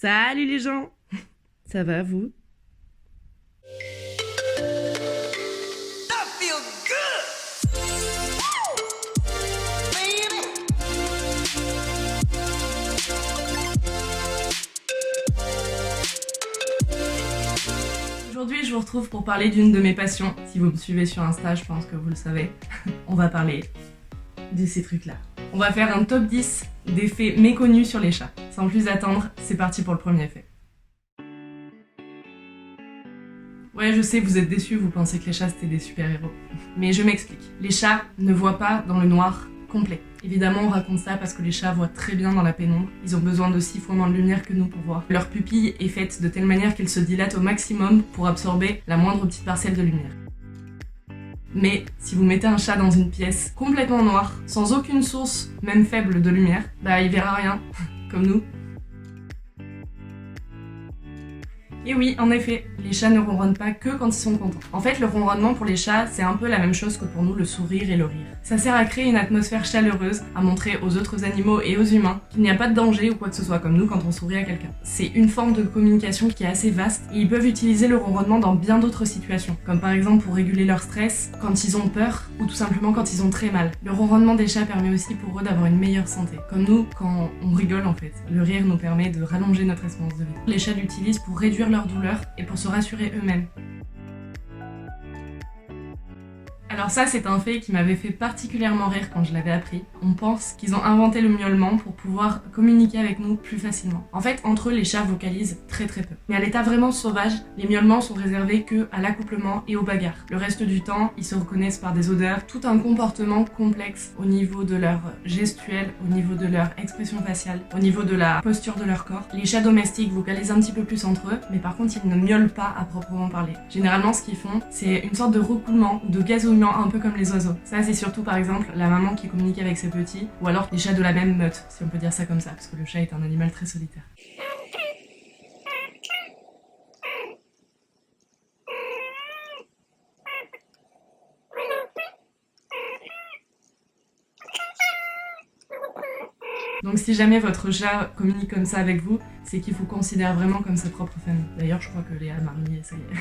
Salut les gens! Ça va vous? Aujourd'hui, je vous retrouve pour parler d'une de mes passions. Si vous me suivez sur Insta, je pense que vous le savez. On va parler de ces trucs-là. On va faire un top 10 des faits méconnus sur les chats. Sans plus attendre, c'est parti pour le premier fait. Ouais, je sais, vous êtes déçus, vous pensez que les chats c'était des super-héros. Mais je m'explique. Les chats ne voient pas dans le noir complet. Évidemment, on raconte ça parce que les chats voient très bien dans la pénombre. Ils ont besoin de 6 fois moins de lumière que nous pour voir. Leur pupille est faite de telle manière qu'elle se dilate au maximum pour absorber la moindre petite parcelle de lumière. Mais si vous mettez un chat dans une pièce complètement noire, sans aucune source, même faible, de lumière, bah il verra rien, comme nous. Et oui, en effet, les chats ne ronronnent pas que quand ils sont contents. En fait, le ronronnement pour les chats, c'est un peu la même chose que pour nous le sourire et le rire. Ça sert à créer une atmosphère chaleureuse, à montrer aux autres animaux et aux humains qu'il n'y a pas de danger ou quoi que ce soit, comme nous quand on sourit à quelqu'un. C'est une forme de communication qui est assez vaste et ils peuvent utiliser le ronronnement dans bien d'autres situations, comme par exemple pour réguler leur stress, quand ils ont peur ou tout simplement quand ils ont très mal. Le ronronnement des chats permet aussi pour eux d'avoir une meilleure santé, comme nous quand on rigole en fait. Le rire nous permet de rallonger notre espérance de vie. Les chats l'utilisent pour réduire leur douleur et pour se rassurer eux-mêmes. Alors ça, c'est un fait qui m'avait fait particulièrement rire quand je l'avais appris. On pense qu'ils ont inventé le miaulement pour pouvoir communiquer avec nous plus facilement. En fait, entre eux, les chats vocalisent très peu. Mais à l'état vraiment sauvage, les miaulements sont réservés que à l'accouplement et aux bagarres. Le reste du temps, ils se reconnaissent par des odeurs, tout un comportement complexe au niveau de leur gestuelle, au niveau de leur expression faciale, au niveau de la posture de leur corps. Les chats domestiques vocalisent un petit peu plus entre eux, mais par contre, ils ne miaulent pas à proprement parler. Généralement, ce qu'ils font, c'est une sorte de roucoulement ou de gazouillement un peu comme les oiseaux. Ça, c'est surtout par exemple la maman qui communique avec ses petits, ou alors les chats de la même meute, si on peut dire ça comme ça, parce que le chat est un animal très solitaire. Donc si jamais votre chat communique comme ça avec vous, c'est qu'il vous considère vraiment comme sa propre famille. D'ailleurs, je crois que Léa m'a remis, ça y est.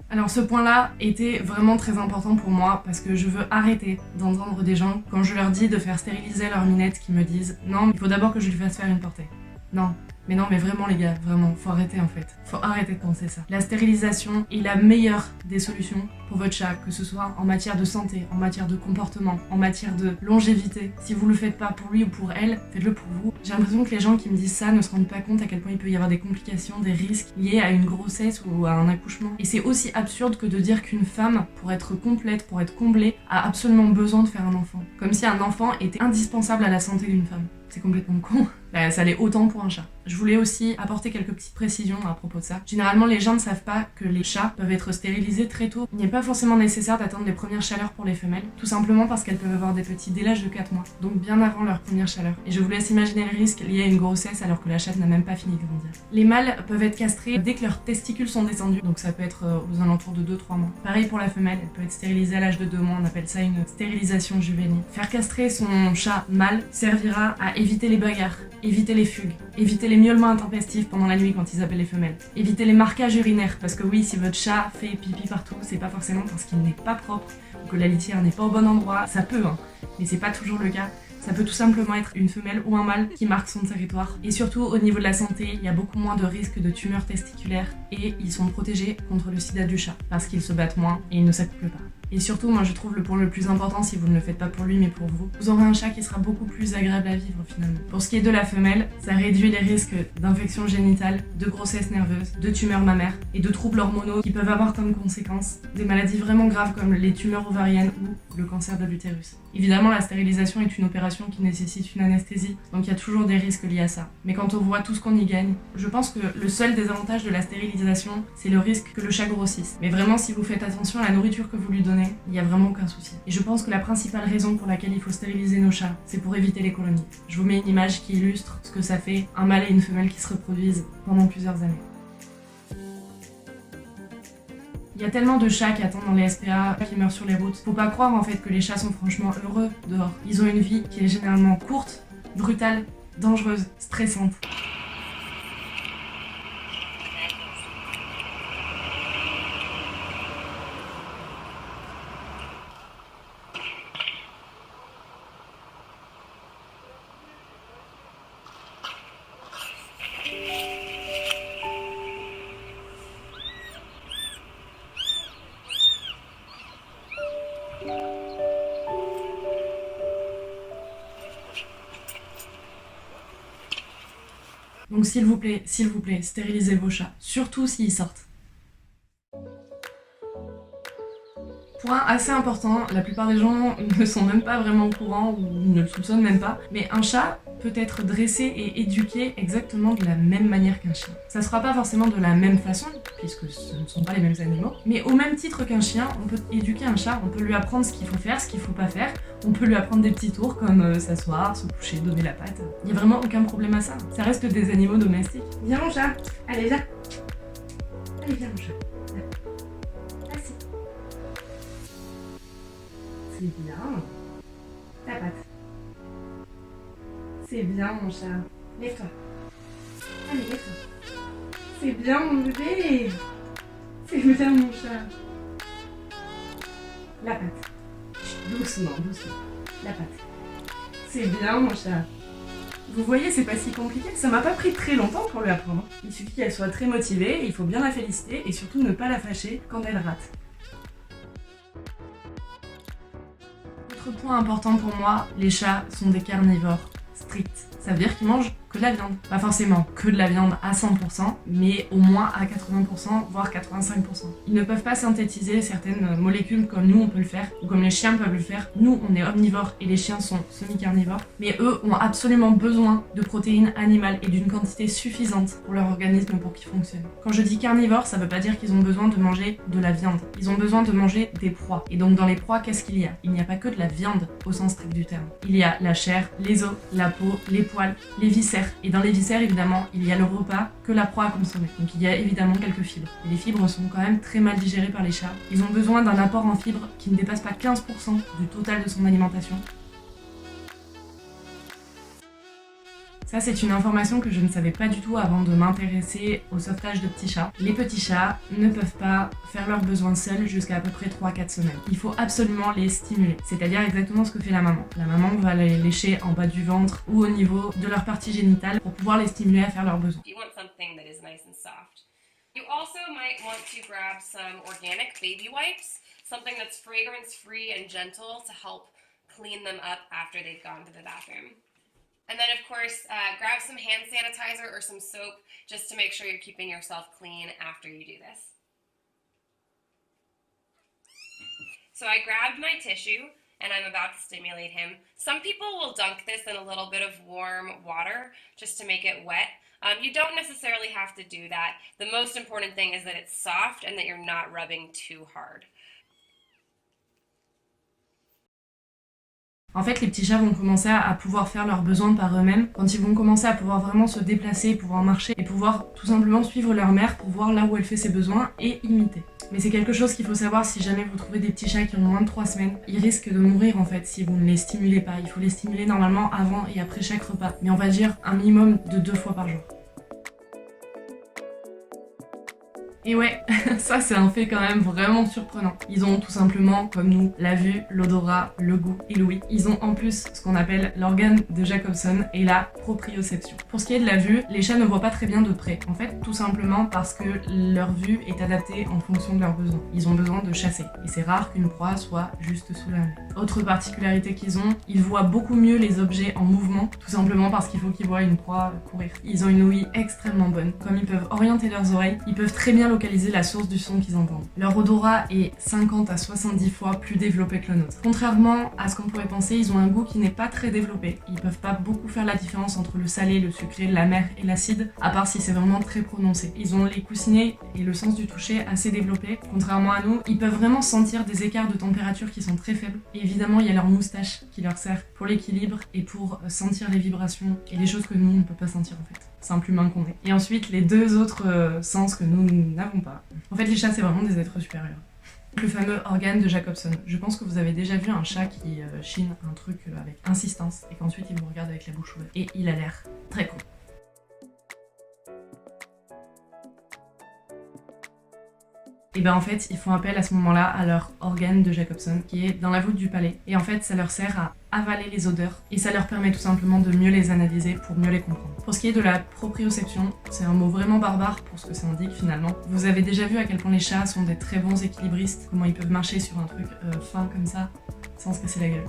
Alors ce point-là était vraiment très important pour moi parce que je veux arrêter d'entendre des gens quand je leur dis de faire stériliser leur minette qui me disent « Non, il faut d'abord que je lui fasse faire une portée. » Non. Mais non, mais vraiment les gars, vraiment, faut arrêter en fait. Faut arrêter de penser ça. La stérilisation est la meilleure des solutions pour votre chat, que ce soit en matière de santé, en matière de comportement, en matière de longévité. Si vous le faites pas pour lui ou pour elle, faites-le pour vous. J'ai l'impression que les gens qui me disent ça ne se rendent pas compte à quel point il peut y avoir des complications, des risques liés à une grossesse ou à un accouchement. Et c'est aussi absurde que de dire qu'une femme, pour être complète, pour être comblée, a absolument besoin de faire un enfant. Comme si un enfant était indispensable à la santé d'une femme. C'est complètement con. Bah, ça l'est autant pour un chat. Je voulais aussi apporter quelques petites précisions à propos de ça. Généralement, les gens ne savent pas que les chats peuvent être stérilisés très tôt. Il n'est pas forcément nécessaire d'attendre les premières chaleurs pour les femelles, tout simplement parce qu'elles peuvent avoir des petits dès l'âge de 4 mois, donc bien avant leur première chaleur. Et je vous laisse imaginer le risque lié à une grossesse alors que la chatte n'a même pas fini de grandir. Les mâles peuvent être castrés dès que leurs testicules sont descendus, donc ça peut être aux alentours de 2-3 mois. Pareil pour la femelle, elle peut être stérilisée à l'âge de 2 mois, on appelle ça une stérilisation juvénile. Faire castrer son chat mâle servira à éviter les bagarres, éviter les fugues, éviter les miaulements intempestifs pendant la nuit quand ils appellent les femelles, éviter les marquages urinaires, parce que oui, si votre chat fait pipi partout, c'est pas forcément parce qu'il n'est pas propre ou que la litière n'est pas au bon endroit, ça peut, hein, mais c'est pas toujours le cas. Ça peut tout simplement être une femelle ou un mâle qui marque son territoire. Et surtout, au niveau de la santé, il y a beaucoup moins de risques de tumeurs testiculaires et ils sont protégés contre le sida du chat parce qu'ils se battent moins et ils ne s'accouplent pas. Et surtout, moi je trouve le point le plus important, si vous ne le faites pas pour lui mais pour vous, vous aurez un chat qui sera beaucoup plus agréable à vivre finalement. Pour ce qui est de la femelle, ça réduit les risques d'infections génitales, de grossesse nerveuse, de tumeurs mammaires et de troubles hormonaux qui peuvent avoir comme conséquence des maladies vraiment graves comme les tumeurs ovariennes ou le cancer de l'utérus. Évidemment, la stérilisation est une opération qui nécessite une anesthésie, donc il y a toujours des risques liés à ça. Mais quand on voit tout ce qu'on y gagne, je pense que le seul désavantage de la stérilisation, c'est le risque que le chat grossisse. Mais vraiment, si vous faites attention à la nourriture que vous lui donnez, il n'y a vraiment aucun souci. Et je pense que la principale raison pour laquelle il faut stériliser nos chats, c'est pour éviter les colonies. Je vous mets une image qui illustre ce que ça fait un mâle et une femelle qui se reproduisent pendant plusieurs années. Il y a tellement de chats qui attendent dans les SPA, qui meurent sur les routes. Faut pas croire en fait que les chats sont franchement heureux dehors. Ils ont une vie qui est généralement courte, brutale dangereuse, stressante. Donc s'il vous plaît, stérilisez vos chats, surtout s'ils sortent. Point assez important, la plupart des gens ne sont même pas vraiment au courant ou ne le soupçonnent même pas, mais un chat peut être dressé et éduqué exactement de la même manière qu'un chien. Ça se fera pas forcément de la même façon, puisque ce ne sont pas les mêmes animaux, mais au même titre qu'un chien, on peut éduquer un chat, on peut lui apprendre ce qu'il faut faire, ce qu'il faut pas faire, on peut lui apprendre des petits tours comme s'asseoir, se coucher, donner la patte. Il y a vraiment aucun problème à ça, ça reste des animaux domestiques. Viens mon chat, allez viens. Allez viens mon chat. Assis. C'est bien. Ta patte. C'est bien mon chat. Lève-toi. Allez, lève-toi. C'est bien mon bébé. C'est bien mon chat. La patte. Doucement. La patte. C'est bien mon chat. Vous voyez, c'est pas si compliqué. Ça m'a pas pris très longtemps pour lui apprendre. Il suffit qu'elle soit très motivée, il faut bien la féliciter et surtout ne pas la fâcher quand elle rate. Autre point important pour moi, les chats sont des carnivores stricts. Ça veut dire qu'ils mangent que de la viande. Pas forcément que de la viande à 100%, mais au moins à 80%, voire 85%. Ils ne peuvent pas synthétiser certaines molécules comme nous on peut le faire, ou comme les chiens peuvent le faire. Nous on est omnivores et les chiens sont semi-carnivores, mais eux ont absolument besoin de protéines animales et d'une quantité suffisante pour leur organisme pour qu'il fonctionne. Quand je dis carnivore, ça veut pas dire qu'ils ont besoin de manger de la viande. Ils ont besoin de manger des proies. Et donc dans les proies, qu'est-ce qu'il y a? Il n'y a pas que de la viande au sens strict du terme. Il y a la chair, les os, la peau, les poils, les viscères. Et dans les viscères, évidemment, il y a le repas que la proie a consommé. Donc il y a évidemment quelques fibres. Et les fibres sont quand même très mal digérées par les chats. Ils ont besoin d'un apport en fibres qui ne dépasse pas 15% du total de son alimentation. Ça, c'est une information que je ne savais pas du tout avant de m'intéresser au sauvetage de petits chats. Les petits chats ne peuvent pas faire leurs besoins seuls jusqu'à peu près 3-4 semaines. Il faut absolument les stimuler, c'est-à-dire exactement ce que fait la maman. La maman va les lécher en bas du ventre ou au niveau de leur partie génitale pour pouvoir les stimuler à faire leurs besoins. You want something that is nice and soft. You also might want to grab some organic baby wipes, something that's fragrance-free and gentle to help clean them up after they've gone to the bathroom. And then, of course, grab some hand sanitizer or some soap just to make sure you're keeping yourself clean after you do this. So I grabbed my tissue and I'm about to stimulate him. Some people will dunk this in a little bit of warm water just to make it wet. You don't necessarily have to do that. The most important thing is that it's soft and that you're not rubbing too hard. En fait, les petits chats vont commencer à pouvoir faire leurs besoins par eux-mêmes quand ils vont commencer à pouvoir vraiment se déplacer, pouvoir marcher et pouvoir tout simplement suivre leur mère pour voir là où elle fait ses besoins et imiter. Mais c'est quelque chose qu'il faut savoir si jamais vous trouvez des petits chats qui ont moins de 3 semaines. Ils risquent de mourir en fait si vous ne les stimulez pas. Il faut les stimuler normalement avant et après chaque repas. Mais on va dire un minimum de 2 fois par jour. Et ouais, ça c'est un fait quand même vraiment surprenant. Ils ont tout simplement, comme nous, la vue, l'odorat, le goût et l'ouïe. Ils ont en plus ce qu'on appelle l'organe de Jacobson et la proprioception. Pour ce qui est de la vue, les chats ne voient pas très bien de près. En fait, tout simplement parce que leur vue est adaptée en fonction de leurs besoins. Ils ont besoin de chasser. Et c'est rare qu'une proie soit juste sous leur nez. Autre particularité qu'ils ont, ils voient beaucoup mieux les objets en mouvement, tout simplement parce qu'il faut qu'ils voient une proie courir. Ils ont une ouïe extrêmement bonne. Comme ils peuvent orienter leurs oreilles, ils peuvent très bien localiser la source du son qu'ils entendent. Leur odorat est 50 à 70 fois plus développé que le nôtre. Contrairement à ce qu'on pourrait penser, ils ont un goût qui n'est pas très développé. Ils peuvent pas beaucoup faire la différence entre le salé, le sucré, l'amer et l'acide, à part si c'est vraiment très prononcé. Ils ont les coussinets et le sens du toucher assez développés. Contrairement à nous, ils peuvent vraiment sentir des écarts de température qui sont très faibles. Et évidemment, il y a leur moustache qui leur sert pour l'équilibre et pour sentir les vibrations et les choses que nous, on ne peut pas sentir en fait. Simple humain qu'on est. Et ensuite, les deux autres sens que nous n'avons pas. En fait, les chats, c'est vraiment des êtres supérieurs. Le fameux organe de Jacobson. Je pense que vous avez déjà vu un chat qui chine un truc avec insistance et qu'ensuite il vous regarde avec la bouche ouverte. Et il a l'air très con. Et ben en fait, ils font appel à ce moment-là à leur organe de Jacobson qui est dans la voûte du palais. Et en fait, ça leur sert à avaler les odeurs et ça leur permet tout simplement de mieux les analyser pour mieux les comprendre. Pour ce qui est de la proprioception, c'est un mot vraiment barbare pour ce que ça indique finalement. Vous avez déjà vu à quel point les chats sont des très bons équilibristes, comment ils peuvent marcher sur un truc fin comme ça sans se casser la gueule.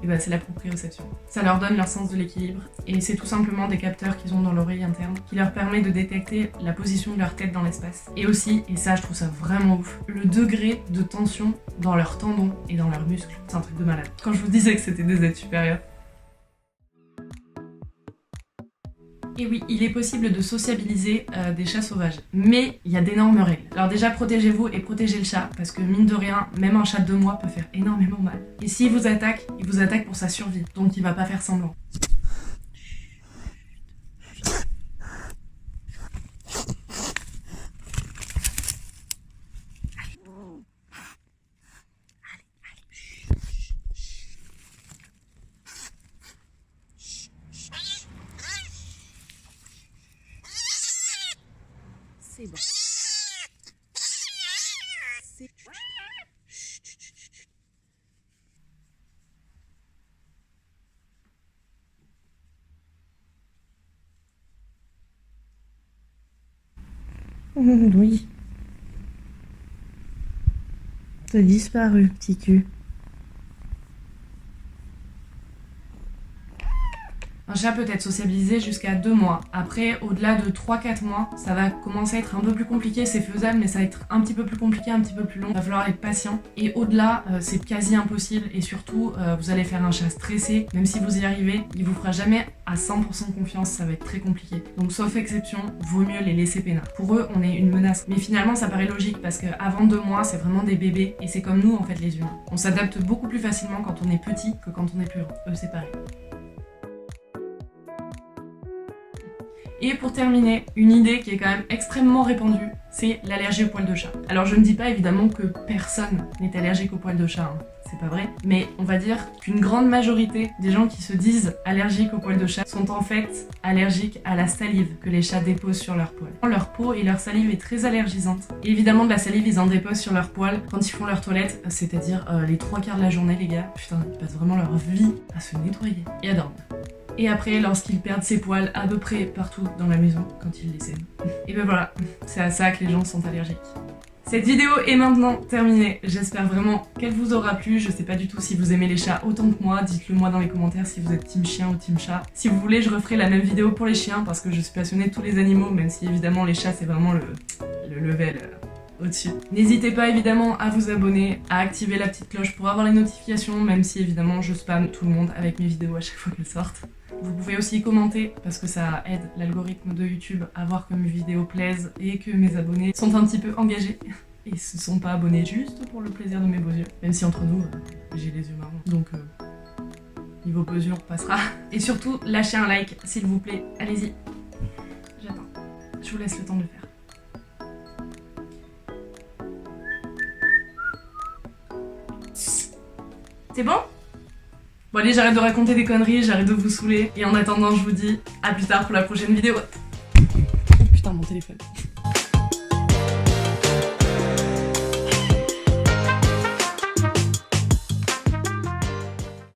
Et bah c'est la proprioception. Ça leur donne leur sens de l'équilibre et c'est tout simplement des capteurs qu'ils ont dans l'oreille interne qui leur permet de détecter la position de leur tête dans l'espace. Et aussi, et ça je trouve ça vraiment ouf, le degré de tension dans leurs tendons et dans leurs muscles. C'est un truc de malade. Quand je vous disais que c'était des êtres supérieurs. Et oui, il est possible de sociabiliser des chats sauvages, mais il y a d'énormes règles. Alors déjà, protégez-vous et protégez le chat, parce que mine de rien, même un chat de 2 mois peut faire énormément mal. Et s'il vous attaque, il vous attaque pour sa survie, donc il va pas faire semblant. C'est bon. C'est... Oui. T'as disparu, petit cul. Un chat peut être sociabilisé jusqu'à 2 mois. Après, au-delà de 3-4 mois, ça va commencer à être un peu plus compliqué, c'est faisable, mais ça va être un petit peu plus compliqué, un petit peu plus long. Il va falloir être patient. Et au-delà, c'est quasi impossible. Et surtout, vous allez faire un chat stressé. Même si vous y arrivez, il vous fera jamais à 100% confiance, ça va être très compliqué. Donc sauf exception, vaut mieux les laisser peinards. Pour eux, on est une menace. Mais finalement, ça paraît logique parce qu'avant 2 mois, c'est vraiment des bébés. Et c'est comme nous, en fait, les humains. On s'adapte beaucoup plus facilement quand on est petit que quand on est plus grand. Eux, c'est pareil. Et pour terminer, une idée qui est quand même extrêmement répandue, c'est l'allergie aux poils de chat. Alors je ne dis pas évidemment que personne n'est allergique aux poils de chat, hein. C'est pas vrai, mais on va dire qu'une grande majorité des gens qui se disent allergiques aux poils de chat sont en fait allergiques à la salive que les chats déposent sur leurs poils. Leur peau et leur salive est très allergisante. Et évidemment de la salive ils en déposent sur leurs poils quand ils font leur toilette, c'est-à-dire les 3/4 de la journée les gars. Putain, ils passent vraiment leur vie à se nettoyer et à dormir. Et après, lorsqu'ils perdent ses poils à peu près partout dans la maison, quand ils les sèment. Et ben voilà, c'est à ça que les gens sont allergiques. Cette vidéo est maintenant terminée. J'espère vraiment qu'elle vous aura plu. Je sais pas du tout si vous aimez les chats autant que moi. Dites-le moi dans les commentaires si vous êtes team chien ou team chat. Si vous voulez, je referai la même vidéo pour les chiens parce que je suis passionnée de tous les animaux, même si évidemment les chats c'est vraiment le level au-dessus. N'hésitez pas évidemment à vous abonner, à activer la petite cloche pour avoir les notifications, même si évidemment je spamme tout le monde avec mes vidéos à chaque fois qu'elles sortent. Vous pouvez aussi commenter parce que ça aide l'algorithme de YouTube à voir que mes vidéos plaisent et que mes abonnés sont un petit peu engagés et se sont pas abonnés juste pour le plaisir de mes beaux yeux. Même si entre nous, j'ai les yeux marrons. Donc niveau beaux yeux on repassera. Et surtout, lâchez un like s'il vous plaît. Allez-y. J'attends. Je vous laisse le temps de le faire. C'est bon ? Bon allez, j'arrête de raconter des conneries, j'arrête de vous saouler. Et en attendant, je vous dis à plus tard pour la prochaine vidéo. Oh putain, mon téléphone.